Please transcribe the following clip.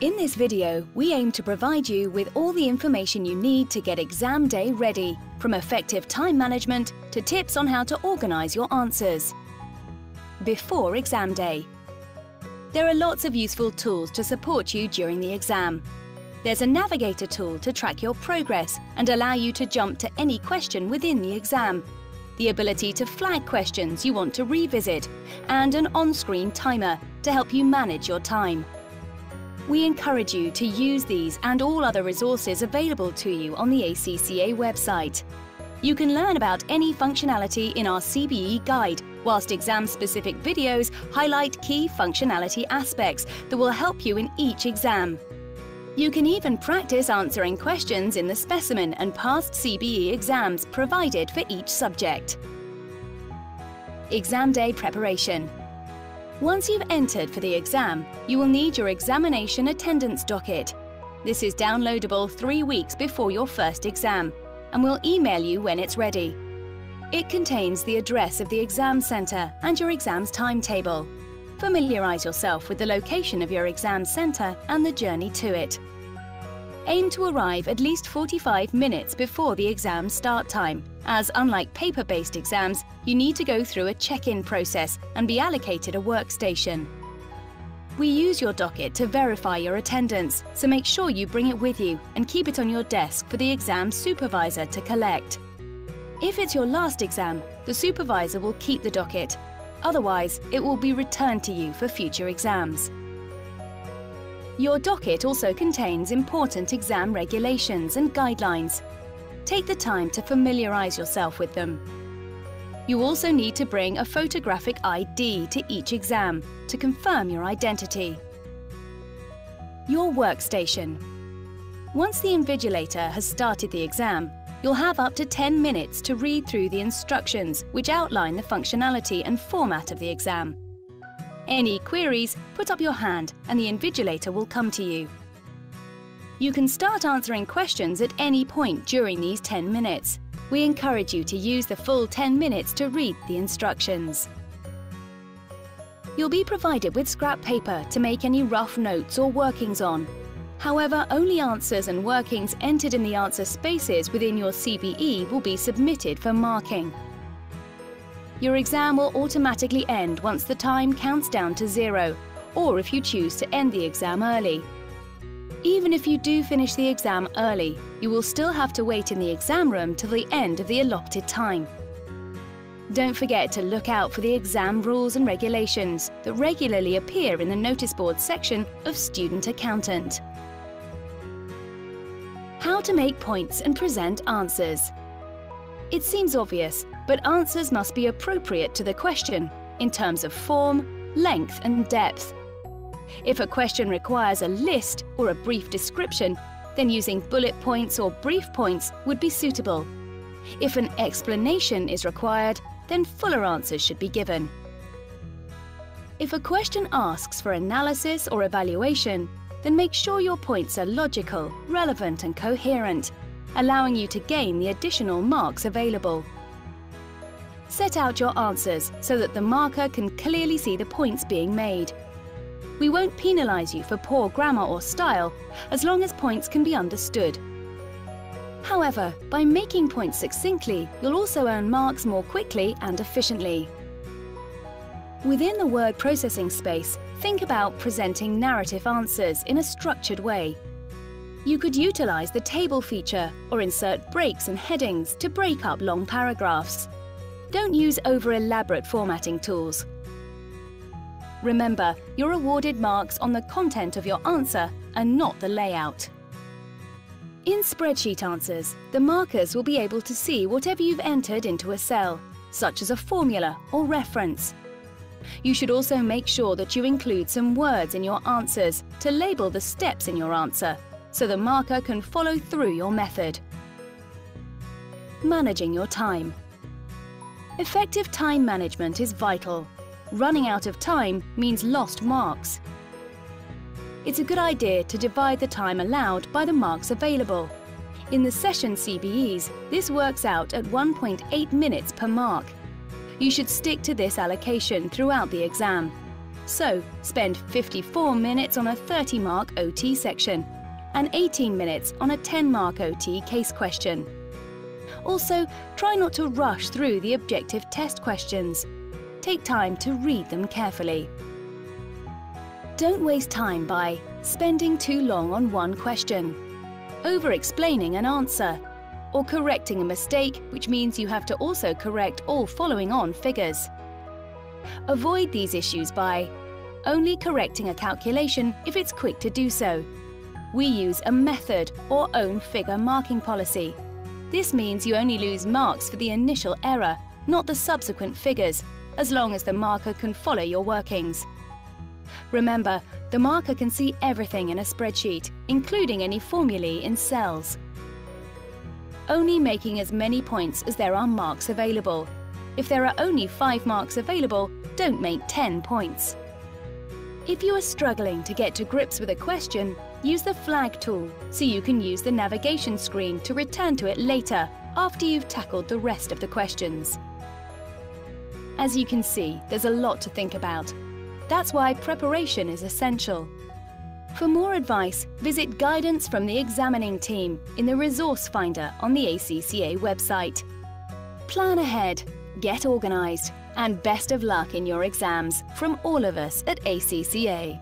In this video, we aim to provide you with all the information you need to get exam day ready, from effective time management to tips on how to organise your answers. Before exam day. There are lots of useful tools to support you during the exam. There's a navigator tool to track your progress and allow you to jump to any question within the exam, the ability to flag questions you want to revisit, and an on-screen timer to help you manage your time. We encourage you to use these and all other resources available to you on the ACCA website. You can learn about any functionality in our CBE guide, whilst exam-specific videos highlight key functionality aspects that will help you in each exam. You can even practice answering questions in the specimen and past CBE exams provided for each subject. Exam day preparation. Once you've entered for the exam, you will need your examination attendance docket. This is downloadable 3 weeks before your first exam, and we'll email you when it's ready. It contains the address of the exam centre and your exam's timetable. Familiarise yourself with the location of your exam centre and the journey to it. Aim to arrive at least 45 minutes before the exam start time, as unlike paper-based exams, you need to go through a check-in process and be allocated a workstation. We use your docket to verify your attendance, so make sure you bring it with you and keep it on your desk for the exam supervisor to collect. If it's your last exam, the supervisor will keep the docket. Otherwise, it will be returned to you for future exams. Your docket also contains important exam regulations and guidelines. Take the time to familiarise yourself with them. You also need to bring a photographic ID to each exam to confirm your identity. Your workstation. Once the invigilator has started the exam, you'll have up to 10 minutes to read through the instructions which outline the functionality and format of the exam. Any queries, put up your hand and the invigilator will come to you. You can start answering questions at any point during these 10 minutes. We encourage you to use the full 10 minutes to read the instructions. You'll be provided with scrap paper to make any rough notes or workings on. However, only answers and workings entered in the answer spaces within your CBE will be submitted for marking. Your exam will automatically end once the time counts down to 0, or if you choose to end the exam early. Even if you do finish the exam early, you will still have to wait in the exam room till the end of the allotted time. Don't forget to look out for the exam rules and regulations that regularly appear in the notice board section of Student Accountant. How to make points and present answers. It seems obvious, but answers must be appropriate to the question in terms of form, length and depth. If a question requires a list or a brief description, then using bullet points or brief points would be suitable. If an explanation is required, then fuller answers should be given. If a question asks for analysis or evaluation, then make sure your points are logical, relevant and coherent, allowing you to gain the additional marks available. Set out your answers so that the marker can clearly see the points being made. We won't penalise you for poor grammar or style, as long as points can be understood. However, by making points succinctly, you'll also earn marks more quickly and efficiently. Within the word processing space, think about presenting narrative answers in a structured way. You could utilise the table feature or insert breaks and headings to break up long paragraphs. Don't use over-elaborate formatting tools. Remember, you're awarded marks on the content of your answer and not the layout. In spreadsheet answers, the markers will be able to see whatever you've entered into a cell, such as a formula or reference. You should also make sure that you include some words in your answers to label the steps in your answer, so the marker can follow through your method. Managing your time. Effective time management is vital. Running out of time means lost marks. It's a good idea to divide the time allowed by the marks available. In the session CBEs, this works out at 1.8 minutes per mark. You should stick to this allocation throughout the exam. So, spend 54 minutes on a 30-mark OT section and 18 minutes on a 10-mark OT case question. Also, try not to rush through the objective test questions. Take time to read them carefully. Don't waste time by spending too long on one question, over-explaining an answer, or correcting a mistake, which means you have to also correct all following on figures. Avoid these issues by only correcting a calculation if it's quick to do so. We use a method or own figure marking policy. This means you only lose marks for the initial error, not the subsequent figures, as long as the marker can follow your workings. Remember, the marker can see everything in a spreadsheet, including any formulae in cells. Only making as many points as there are marks available. If there are only 5 marks available, don't make 10 points. If you are struggling to get to grips with a question, use the flag tool so you can use the navigation screen to return to it later after you've tackled the rest of the questions. As you can see, there's a lot to think about. That's why preparation is essential. For more advice, visit guidance from the examining team in the resource finder on the ACCA website. Plan ahead, get organised, and best of luck in your exams from all of us at ACCA.